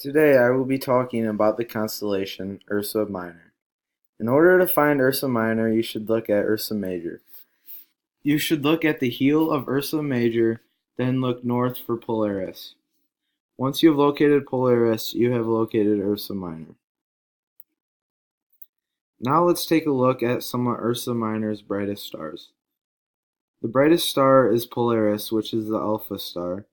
Today I will be talking about the constellation Ursa Minor. In order to find Ursa Minor, you should look at Ursa Major. You should look at the heel of Ursa Major, then look north for Polaris. Once you have located Polaris, you have located Ursa Minor. Now let's take a look at some of Ursa Minor's brightest stars. The brightest star is Polaris, which is the alpha star.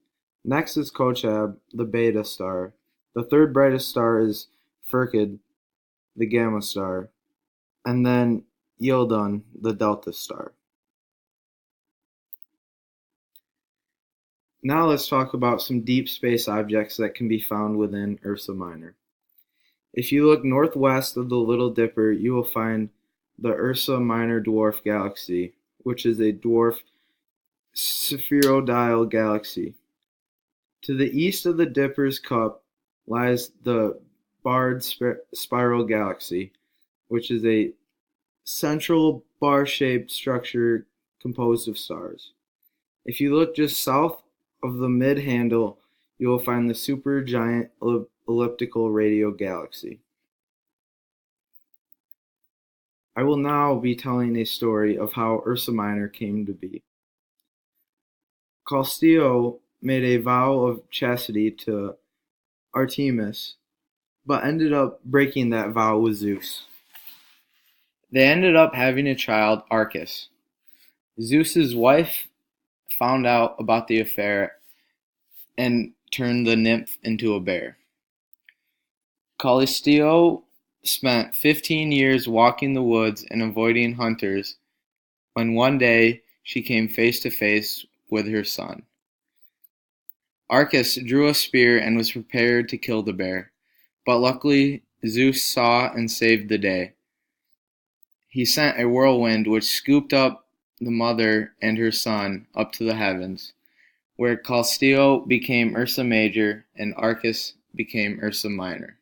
Next is Kochab, the beta star. The third brightest star is Firkid, the gamma star, and then Yildon, the delta star. Now let's talk about some deep space objects that can be found within Ursa Minor. If you look northwest of the Little Dipper, you will find the Ursa Minor dwarf galaxy, which is a dwarf spheroidal galaxy. To the east of the Dipper's cup lies the barred spiral galaxy, which is a central bar-shaped structure composed of stars. If you look just south of the mid-handle, you will find the supergiant elliptical radio galaxy. I will now be telling a story of how Ursa Minor came to be. Callisto made a vow of chastity to Artemis, but ended up breaking that vow with Zeus. They ended up having a child, Arcas. Zeus's wife found out about the affair and turned the nymph into a bear. Callisto spent 15 years walking the woods and avoiding hunters when one day she came face to face with her son. Arcas drew a spear and was prepared to kill the bear, but luckily Zeus saw and saved the day. He sent a whirlwind which scooped up the mother and her son up to the heavens, where Callisto became Ursa Major and Arcas became Ursa Minor.